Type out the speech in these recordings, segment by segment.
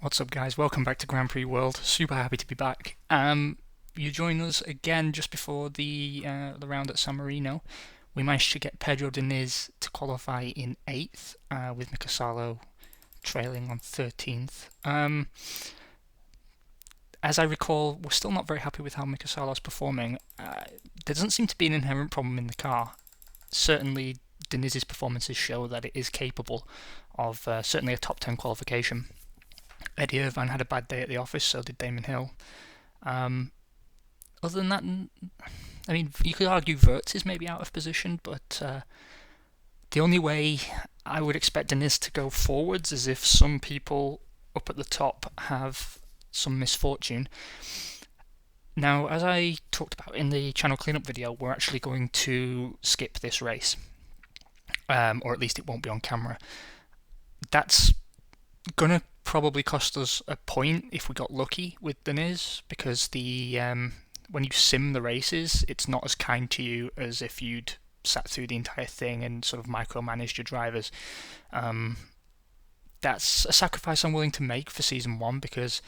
What's up, guys? Welcome back to Grand Prix World. Super happy to be back. You join us again just before the round at San Marino. We managed to get Pedro Diniz to qualify in 8th, with Mika trailing on 13th. As I recall, we're still not very happy with how Mika is performing. There doesn't seem to be an inherent problem in the car. Certainly, Diniz's performances show that it is capable of certainly a top 10 qualification. Eddie Irvine had a bad day at the office, so did Damon Hill. Other than that, I mean, you could argue Wirtz is maybe out of position, but the only way I would expect Diniz to go forwards is if some people up at the top have some misfortune. Now, as I talked about in the channel cleanup video, we're actually going to skip this race, or at least it won't be on camera. That's gonna probably cost us a point if we got lucky with Diniz, because when you sim the races, it's not as kind to you as if you'd sat through the entire thing and sort of micromanaged your drivers. That's a sacrifice I'm willing to make for season 1, because,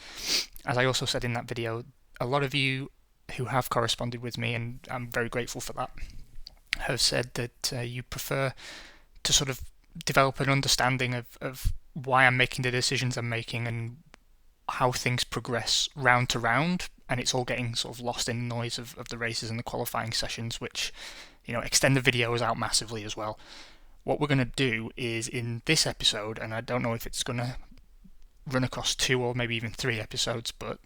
as I also said in that video, a lot of you who have corresponded with me, and I'm very grateful for that, have said that you prefer to sort of develop an understanding of why I'm making the decisions I'm making and how things progress round to round, and it's all getting sort of lost in the noise of the races and the qualifying sessions, which, extend the videos out massively as well. What we're going to do is, in this episode, and I don't know if it's going to run across 2 or maybe even 3 episodes, but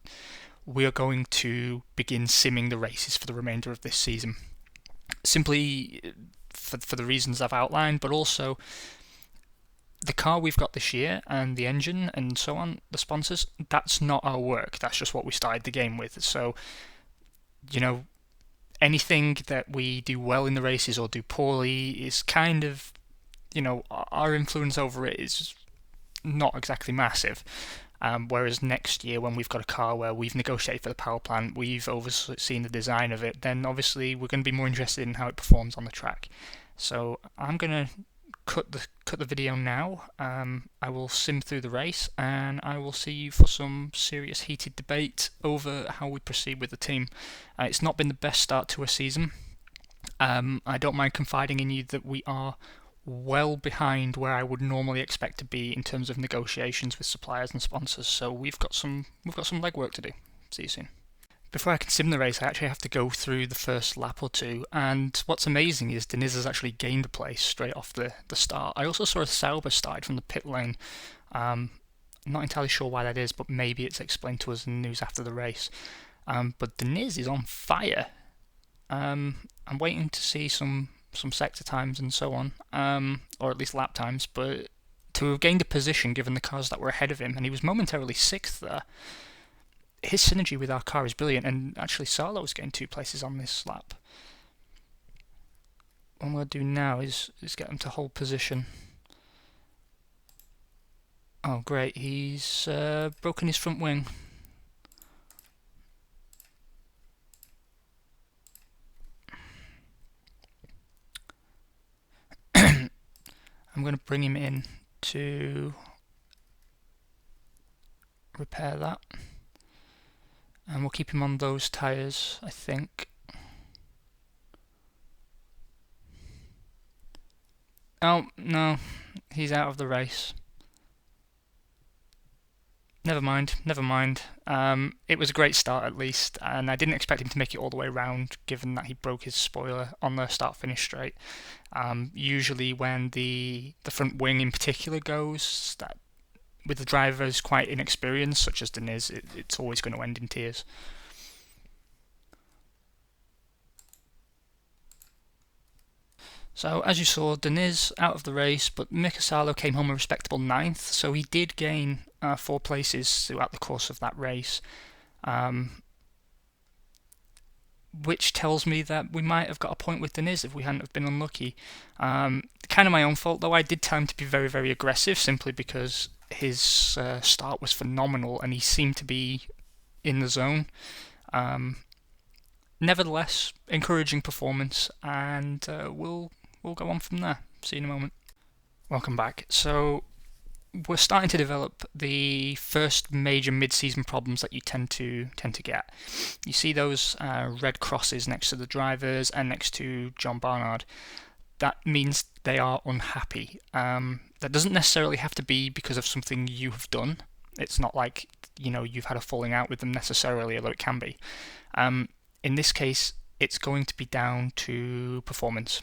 we are going to begin simming the races for the remainder of this season. Simply for the reasons I've outlined, but also the car we've got this year and the engine and so on, the sponsors, that's not our work. That's just what we started the game with. So, anything that we do well in the races or do poorly is kind of, our influence over it is not exactly massive. Whereas next year, when we've got a car where we've negotiated for the power plant, we've overseen the design of it, then obviously we're going to be more interested in how it performs on the track. So I'm going to cut the video now. I will sim through the race, and I will see you for some serious heated debate over how we proceed with the team. It's not been the best start to a season. I don't mind confiding in you that we are well behind where I would normally expect to be in terms of negotiations with suppliers and sponsors. So we've got some legwork to do. See you soon. Before I can sim the race, I actually have to go through the first lap or two, and what's amazing is Diniz has actually gained a place straight off the start. I also saw a Sauber started from the pit lane. I'm not entirely sure why that is, but maybe it's explained to us in the news after the race. But Diniz is on fire. I'm waiting to see some sector times and so on, or at least lap times, but to have gained a position given the cars that were ahead of him, and he was momentarily 6th there. His synergy with our car is brilliant, and actually Salo's getting 2 places on this lap. What we'll do now is get him to hold position. Oh great, he's broken his front wing. I'm going to bring him in to repair that. And we'll keep him on those tyres, I think. Oh, no. He's out of the race. Never mind. It was a great start at least, and I didn't expect him to make it all the way around, given that he broke his spoiler on the start-finish straight. Usually when the front wing in particular goes, that with the drivers quite inexperienced, such as Diniz, it's always going to end in tears. So, as you saw, Diniz out of the race, but Mika came home a respectable 9th, so he did gain 4 places throughout the course of that race, which tells me that we might have got a point with Diniz if we hadn't have been unlucky. Kind of my own fault, though. I did tell him to be very, very aggressive, simply because his start was phenomenal and he seemed to be in the zone. Nevertheless, encouraging performance, and we'll go on from there. See you in a moment. Welcome back. So we're starting to develop the first major mid-season problems that you tend to get. You see those red crosses next to the drivers and next to John Barnard. That means they are unhappy. That doesn't necessarily have to be because of something you have done. It's not like you've had a falling out with them necessarily, although it can be. In this case, it's going to be down to performance.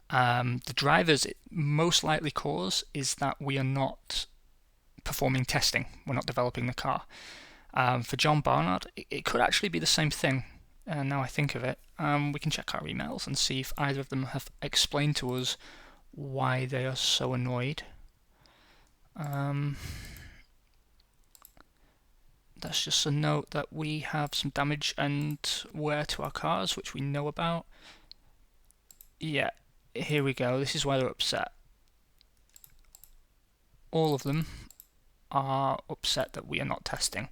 The drivers it most likely cause is that we are not performing testing. We're not developing the car. For John Barnard, it could actually be the same thing. Now I think of it, we can check our emails and see if either of them have explained to us why they are so annoyed. That's just a note that we have some damage and wear to our cars, which we know about. Yeah, here we go. This is why they're upset. All of them are upset that we are not testing.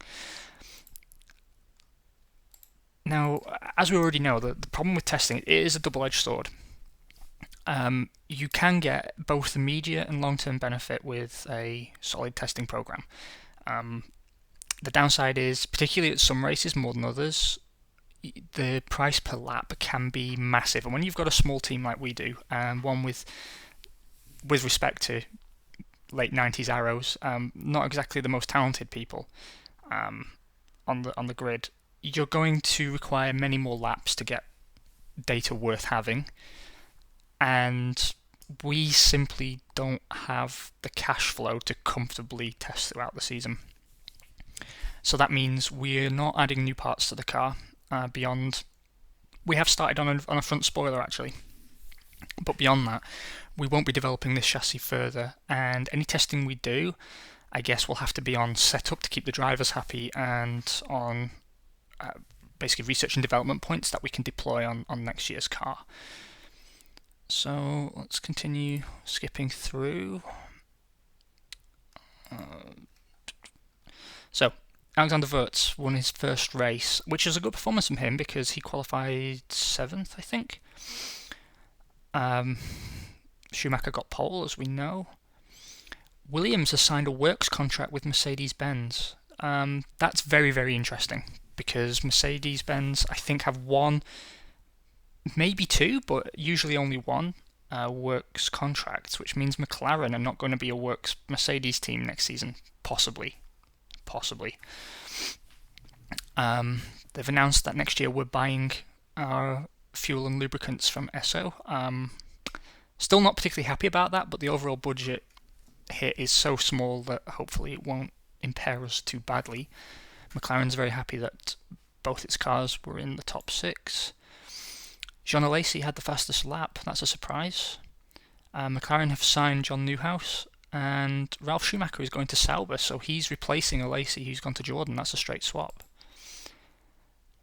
Now, as we already know, the problem with testing, it is a double-edged sword. You can get both immediate and long-term benefit with a solid testing program. The downside is, particularly at some races more than others, the price per lap can be massive. And when you've got a small team like we do, one with respect to late 90s arrows, not exactly the most talented people on the grid, you're going to require many more laps to get data worth having, and we simply don't have the cash flow to comfortably test throughout the season. So that means we're not adding new parts to the car beyond. We have started on a front spoiler actually, but beyond that, we won't be developing this chassis further. And any testing we do, I guess, will have to be on setup to keep the drivers happy and on basically research and development points that we can deploy on next year's car. So let's continue skipping through. So Alexander Wurz won his first race, which is a good performance from him because he qualified 7th, I think. Schumacher got pole, as we know. Williams has signed a works contract with Mercedes-Benz. That's very, very interesting because Mercedes-Benz, I think, have one, maybe two, but usually only one works contract, which means McLaren are not going to be a works Mercedes team next season, possibly. They've announced that next year we're buying our fuel and lubricants from Esso. Still not particularly happy about that, but the overall budget hit is so small that hopefully it won't impair us too badly. McLaren's very happy that both its cars were in the top 6. Jean Alesi had the fastest lap, that's a surprise. McLaren have signed John Newhouse, and Ralf Schumacher is going to Sauber, so he's replacing Alesi, who's gone to Jordan. That's a straight swap.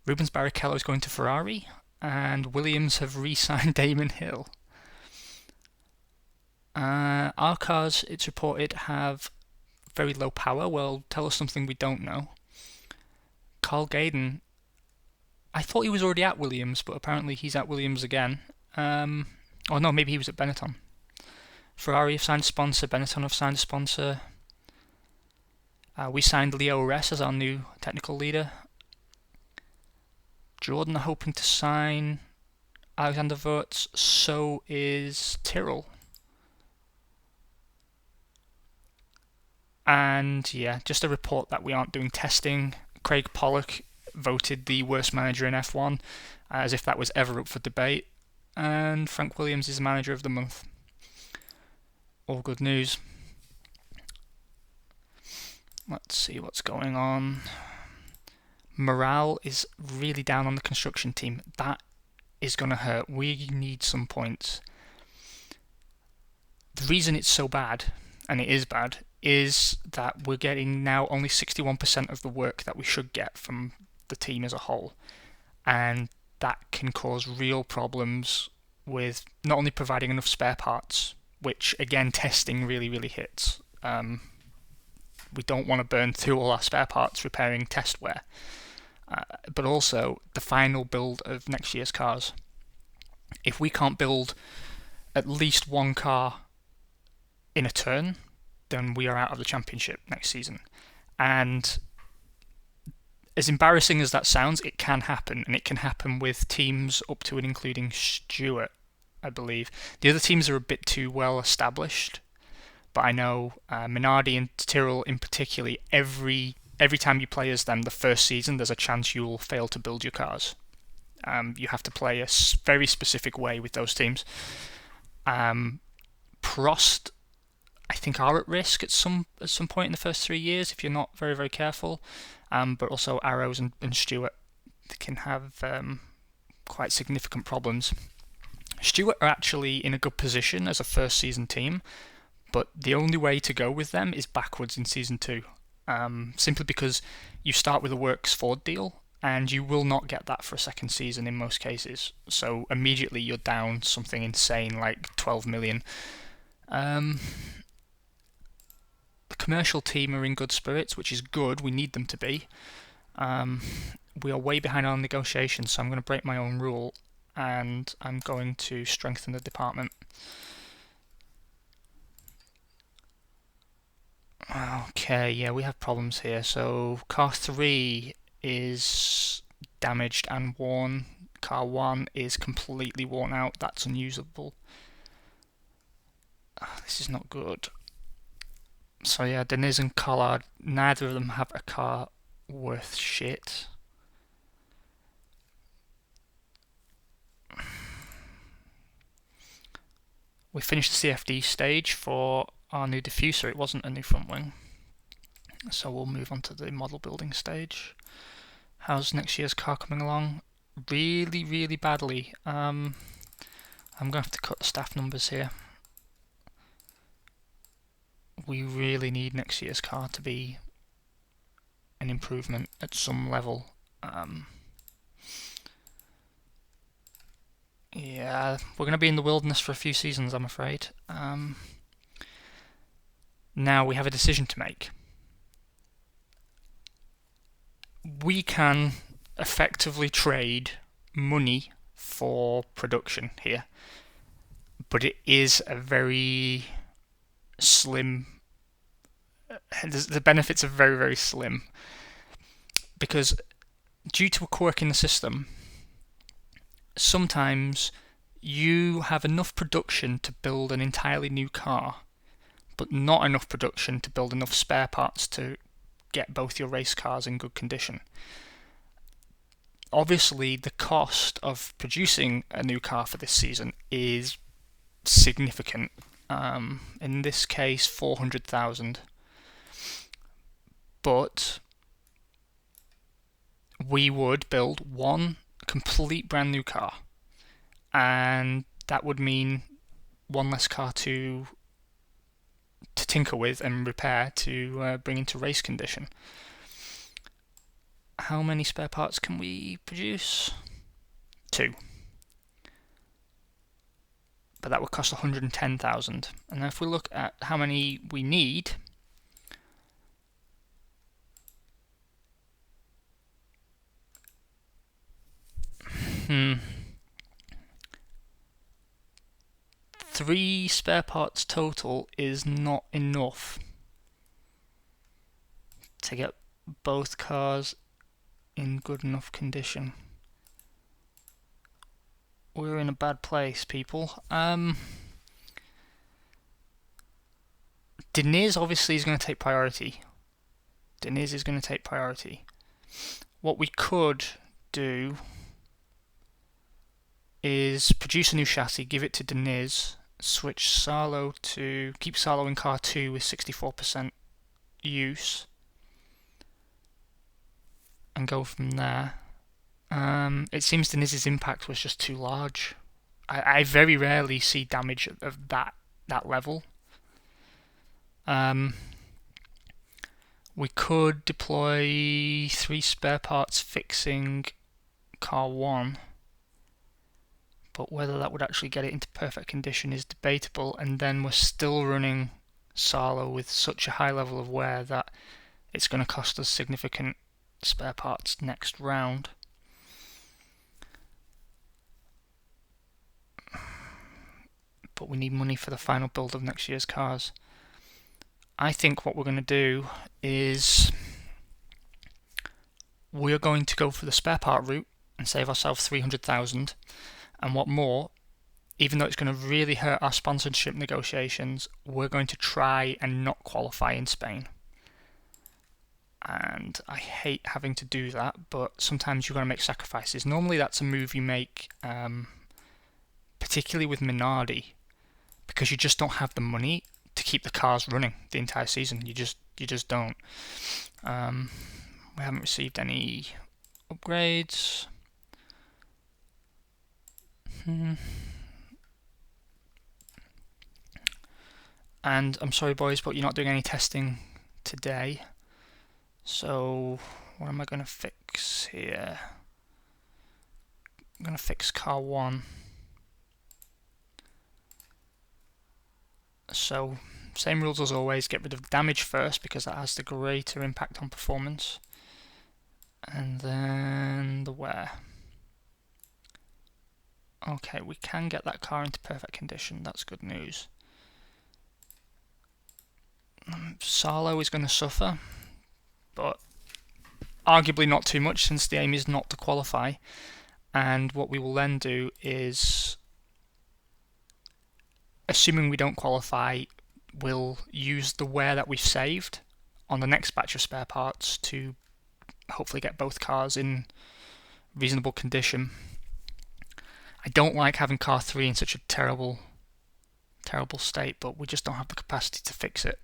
Rubens Barrichello is going to Ferrari, and Williams have re-signed Damon Hill. Our cars, it's reported, have very low power. Well, tell us something we don't know. Carl Gaden, I thought he was already at Williams, but apparently he's at Williams again. Or no, maybe he was at Benetton. Ferrari have signed a sponsor, Benetton have signed a sponsor. We signed Leo Ress as our new technical leader. Jordan are hoping to sign Alexander Wurz, so is Tyrrell. And yeah, just a report that we aren't doing testing. Craig Pollock voted the worst manager in F1, as if that was ever up for debate. And Frank Williams is manager of the month. All good news. Let's see what's going on. Morale is really down on the construction team. That is going to hurt. We need some points. The reason it's so bad, and it is bad, is that we're getting now only 61% of the work that we should get from the team as a whole. And that can cause real problems with not only providing enough spare parts, which again testing really, really hits. We don't want to burn through all our spare parts repairing test wear. But also the final build of next year's cars. If we can't build at least one car in a turn, then we are out of the championship next season. And as embarrassing as that sounds, it can happen, and it can happen with teams up to and including Stuart, I believe. The other teams are a bit too well established, but I know Minardi and Tyrrell in particular, every time you play as them the first season, there's a chance you'll fail to build your cars. You have to play a very specific way with those teams. Prost, I think, are at risk at some point in the first 3 years if you're not very, very careful. But also Arrows and Stewart can have quite significant problems. Stewart are actually in a good position as a first season team, but the only way to go with them is backwards in season 2. Simply because you start with a Works Ford deal, and you will not get that for a second season in most cases. So immediately you're down something insane like 12 million. The commercial team are in good spirits, which is good. We need them to be. We are way behind on negotiations, so I'm going to break my own rule, and I'm going to strengthen the department. Okay, yeah, we have problems here. So car 3 is damaged and worn. Car 1 is completely worn out. That's unusable. This is not good. So yeah, Diniz and Collard, neither of them have a car worth shit. We finished the CFD stage for our new diffuser. It wasn't a new front wing. So we'll move on to the model building stage. How's next year's car coming along? Really, really badly. I'm going to have to cut the staff numbers here. We really need next year's car to be an improvement at some level. Yeah, we're going to be in the wilderness for a few seasons, I'm afraid. Now we have a decision to make. We can effectively trade money for production here, but it is a very slim. The benefits are very, very slim, because due to a quirk in the system, sometimes you have enough production to build an entirely new car, but not enough production to build enough spare parts to get both your race cars in good condition. Obviously, the cost of producing a new car for this season is significant. In this case, 400,000. But we would build one complete brand new car, and that would mean one less car to tinker with and repair to bring into race condition. How many spare parts can we produce? 2. But that would cost 110,000. And if we look at how many we need, three spare parts total is not enough to get both cars in good enough condition. We're in a bad place, people. Diniz obviously is going to take priority. What we could do is produce a new chassis, give it to Diniz, switch Salo to keep Salo in car 2 with 64% use, and go from there. It seems Diniz's impact was just too large. I very rarely see damage of that level. We could deploy 3 spare parts fixing car 1, but whether that would actually get it into perfect condition is debatable, and then we're still running Salo with such a high level of wear that it's going to cost us significant spare parts next round. But we need money for the final build of next year's cars. I think what we're going to do is we're going to go for the spare part route and save ourselves 300,000. And what more, even though it's going to really hurt our sponsorship negotiations, we're going to try and not qualify in Spain. And I hate having to do that, but sometimes you've got to make sacrifices. Normally that's a move you make, particularly with Minardi, because you just don't have the money to keep the cars running the entire season. You just don't. We haven't received any upgrades. And I'm sorry boys, but you're not doing any testing today. So what am I going to fix here? I'm going to fix car 1. So same rules as always, get rid of damage first because that has the greater impact on performance. And then the wear. Okay, we can get that car into perfect condition, that's good news. Sarlo is going to suffer, but arguably not too much since the aim is not to qualify. And what we will then do is, assuming we don't qualify, we'll use the wear that we've saved on the next batch of spare parts to hopefully get both cars in reasonable condition. I don't like having car 3 in such a terrible state, but we just don't have the capacity to fix it.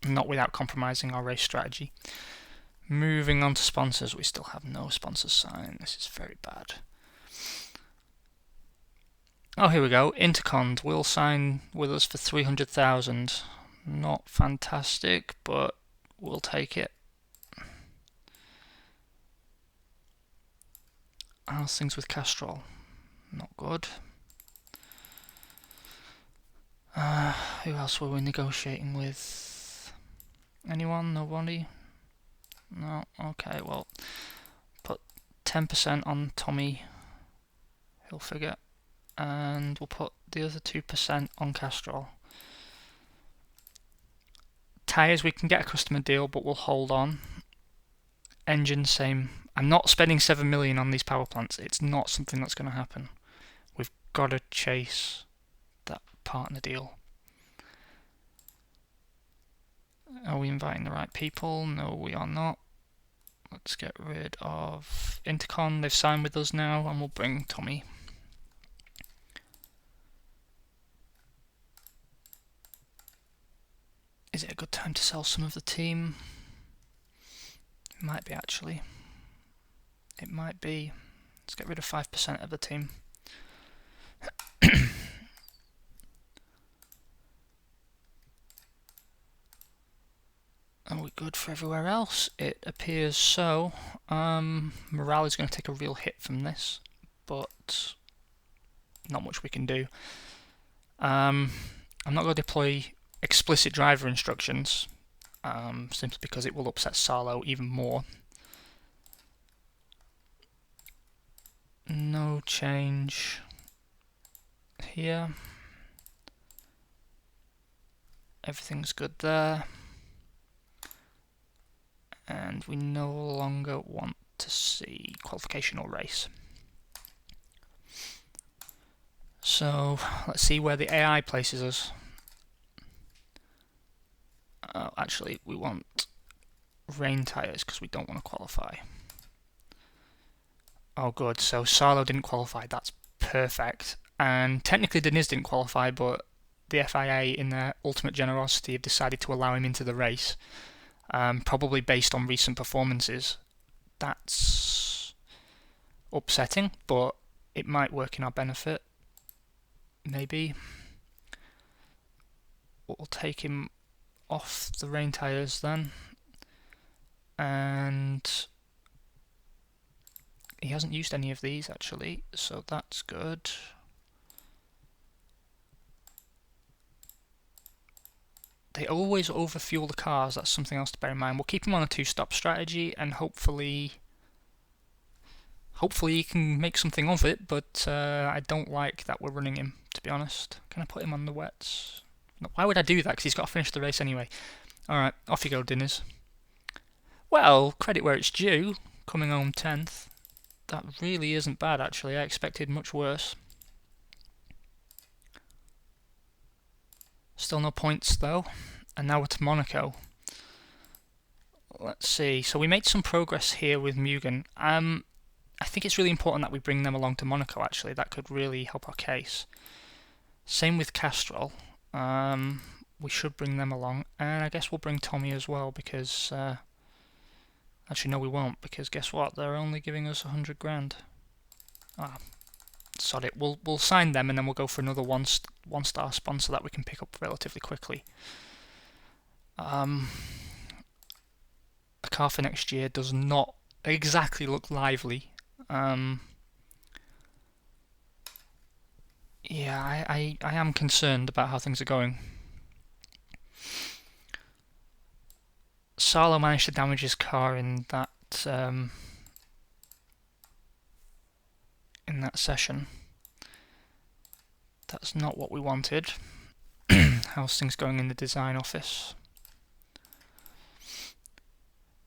Not without compromising our race strategy. Moving on to sponsors, we still have no sponsors signed. This is very bad. Oh, here we go. Intercond will sign with us for 300,000. Not fantastic, but we'll take it. How's things with Castrol? Not good. Who else were we negotiating with? Anyone? Nobody? No? Okay, well, put 10% on Tommy Hilfiger, and we'll put the other 2% on Castrol. Tyres, we can get a customer deal, but we'll hold on. Engine, same. I'm not spending 7 million on these power plants. It's not something that's going to happen. We've got to chase that partner deal. Are we inviting the right people? No, we are not. Let's get rid of Intercon. They've signed with us now, and we'll bring Tommy. Is it a good time to sell some of the team? It might be, actually. It might be. Let's get rid of 5% of the team. Are we good for everywhere else? It appears so. Morale is going to take a real hit from this, but not much we can do. I'm not going to deploy explicit driver instructions, simply because it will upset Sarlo even more. No change here. Everything's good there. And we no longer want to see qualification or race. So let's see where the AI places us. Actually, we want rain tyres because we don't want to qualify. Oh good, so Sarlo didn't qualify, that's perfect. And technically Diniz didn't qualify, but the FIA in their ultimate generosity have decided to allow him into the race. Probably based on recent performances. That's upsetting, but it might work in our benefit. Maybe. We'll take him off the rain tyres then. And he hasn't used any of these actually, so that's good. They always overfuel the cars, that's something else to bear in mind. We'll keep him on a 2-stop strategy and hopefully he can make something of it, but I don't like that we're running him, to be honest. Can I put him on the wets? Why would I do that? Because he's got to finish the race anyway. Alright, off you go, Diniz. Well, credit where it's due, coming home 10th. That really isn't bad, actually. I expected much worse. Still no points, though. And now we're to Monaco. Let's see. So we made some progress here with Mugen. I think it's really important that we bring them along to Monaco, actually. That could really help our case. Same with Castrol. We should bring them along. And I guess we'll bring Tommy as well, because... actually, no, we won't, because guess what? They're only giving us 100 grand. Ah, sod it. We'll sign them, and then we'll go for another one-star sponsor that we can pick up relatively quickly. The car for next year does not exactly look lively. Yeah, I am concerned about how things are going. Salo managed to damage his car in that session. That's not what we wanted. How's things going in the design office?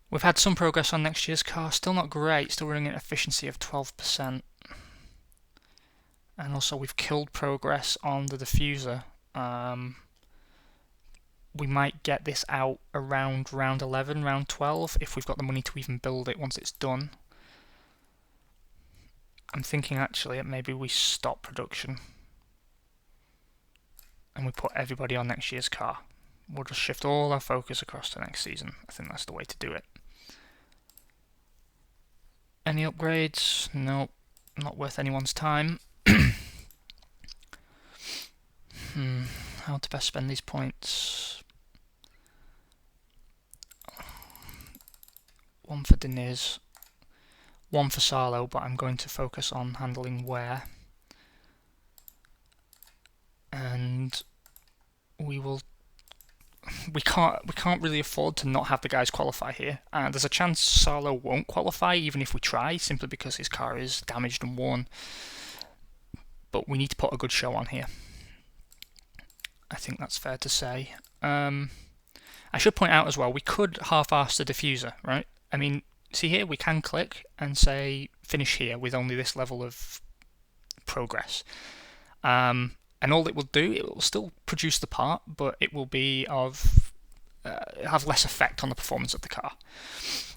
We've had some progress on next year's car, still not great, still running an efficiency of 12%. And also we've killed progress on the diffuser. We might get this out around round 11, round 12, if we've got the money to even build it once it's done. I'm thinking actually that maybe we stop production and we put everybody on next year's car. We'll just shift all our focus across to next season. I think that's the way to do it. Any upgrades? Nope, not worth anyone's time. How to best spend these points? One for Diniz, one for Salo, but I'm going to focus on handling wear. And we can't really afford to not have the guys qualify here. There's a chance Salo won't qualify even if we try, simply because his car is damaged and worn. But we need to put a good show on here. I think that's fair to say. I should point out as well, we could half-arse the diffuser, right? I mean, see here, we can click and say finish here with only this level of progress. And all it will do, it will still produce the part, but it will be have less effect on the performance of the car.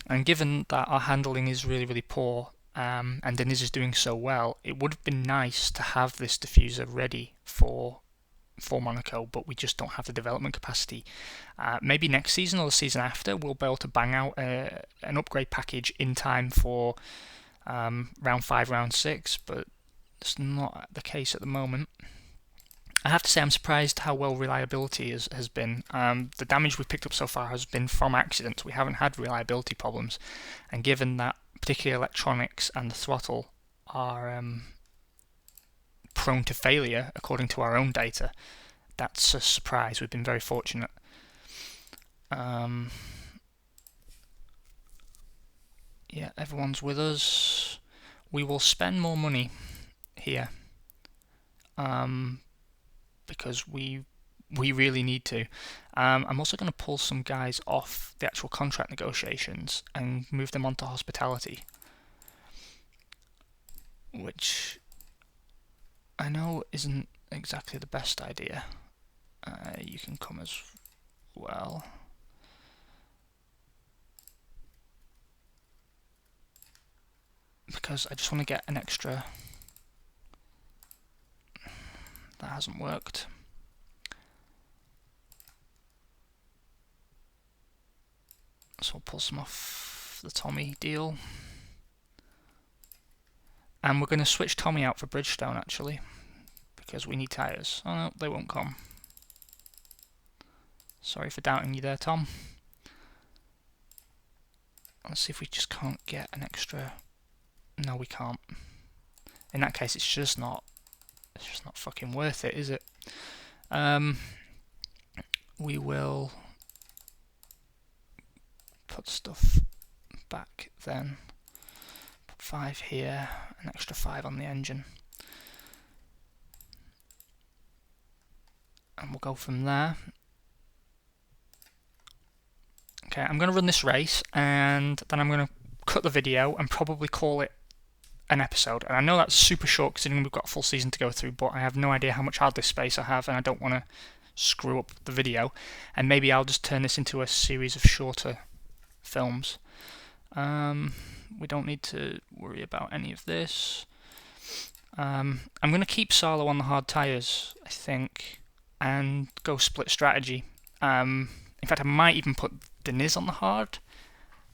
And given that our handling is really, really poor, and Diniz is doing so well, it would have been nice to have this diffuser ready for Monaco, but we just don't have the development capacity. Maybe next season or the season after we'll be able to bang out an upgrade package in time for round 5, round 6, but it's not the case at the moment. I have to say I'm surprised how well reliability has been. The damage we've picked up so far has been from accidents. We haven't had reliability problems, and given that particularly electronics and the throttle are prone to failure according to our own data, that's a surprise. We've been very fortunate. Yeah, everyone's with us. We will spend more money here because we really need to. I'm also going to pull some guys off the actual contract negotiations and move them onto hospitality, which I know isn't exactly the best idea. You can come as well. Because I just want to get an extra... That hasn't worked. So I'll pull some off the Tommy deal. And we're going to switch Tommy out for Bridgestone, actually, because we need tyres. Oh no, they won't come. Sorry for doubting you there, Tom. Let's see if we just can't get an extra... No, we can't. In that case, it's just not fucking worth it, is it? We will put stuff back then. Put 5 here, an extra 5 on the engine. And we'll go from there. Okay, I'm going to run this race, and then I'm going to cut the video and probably call it an episode. And I know that's super short considering we've got a full season to go through, but I have no idea how much hard disk space I have, and I don't want to screw up the video. And maybe I'll just turn this into a series of shorter films. We don't need to worry about any of this. I'm going to keep Salo on the hard tyres, I think, and go split strategy. In fact, I might even put Diniz on the hard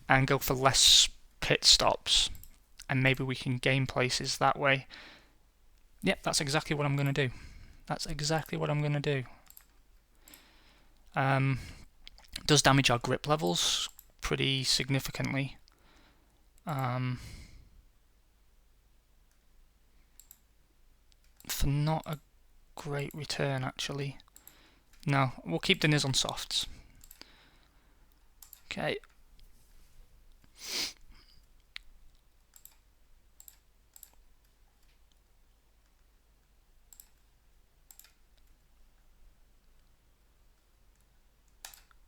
and go for less pit stops, and maybe we can gain places that way. Yep, that's exactly what I'm going to do. That's exactly what I'm going to do. Does damage our grip levels pretty significantly. For not a great return, actually. No, we'll keep Diniz on softs. Okay.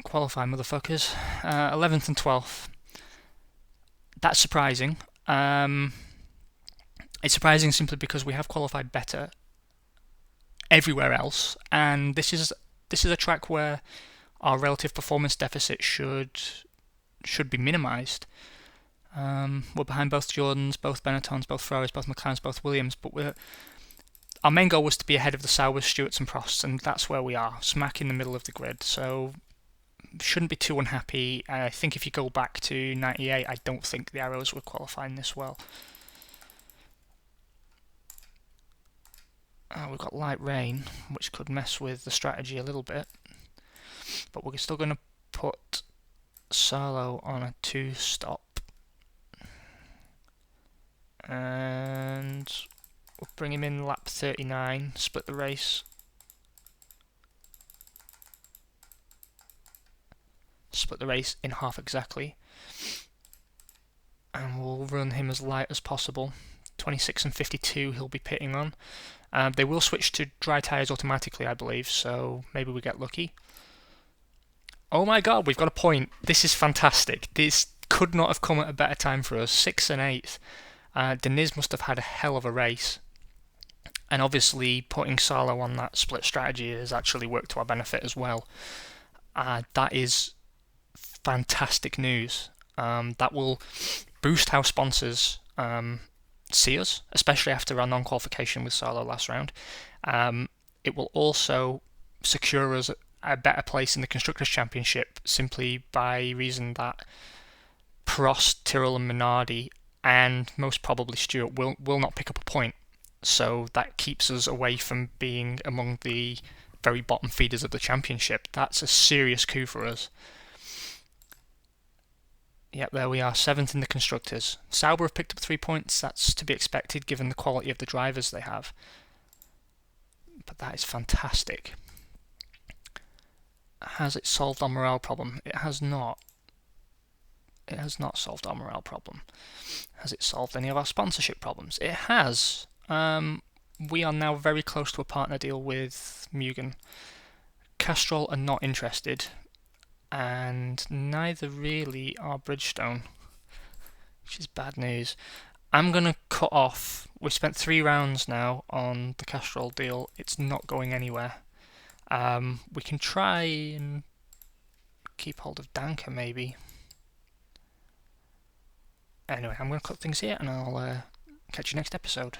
Qualify, motherfuckers. 11th and 12th. That's surprising. It's surprising simply because we have qualified better everywhere else, and this is a track where our relative performance deficit should be minimised. We're behind both Jordans, both Benettons, both Ferraris, both McLarens, both Williams, but our main goal was to be ahead of the Sauers, Stewarts and Prosts, and that's where we are, smack in the middle of the grid. So shouldn't be too unhappy. I think if you go back to 98, I don't think the Arrows were qualifying this well. We've got light rain, which could mess with the strategy a little bit, but we're still going to put Salo on a 2-stop, and we'll bring him in lap 39, split the race. Split the race in half exactly, and we'll run him as light as possible. 26 and 52 he'll be pitting on. They will switch to dry tyres automatically, I believe, so maybe we get lucky. Oh my god, we've got a point. This is fantastic. This could not have come at a better time for us. 6th and 8th. Diniz must have had a hell of a race. And obviously putting Salo on that split strategy has actually worked to our benefit as well. That is fantastic news. That will boost how sponsors see us, especially after our non-qualification with Salo last round. It will also secure us a better place in the Constructors' Championship simply by reason that Prost, Tyrrell and Minardi and most probably Stewart will not pick up a point. So that keeps us away from being among the very bottom feeders of the championship. That's a serious coup for us. Yep, there we are, 7th in the Constructors. Sauber have picked up 3 points. That's to be expected given the quality of the drivers they have. But that is fantastic. Has it solved our morale problem? It has not. It has not solved our morale problem. Has it solved any of our sponsorship problems? It has. We are now very close to a partner deal with Mugen. Castrol are not interested, and neither really are Bridgestone, which is bad news. I'm going to cut off. We've spent 3 rounds now on the Castrol deal. It's not going anywhere. We can try and keep hold of Danker maybe. Anyway, I'm going to cut things here and I'll catch you next episode.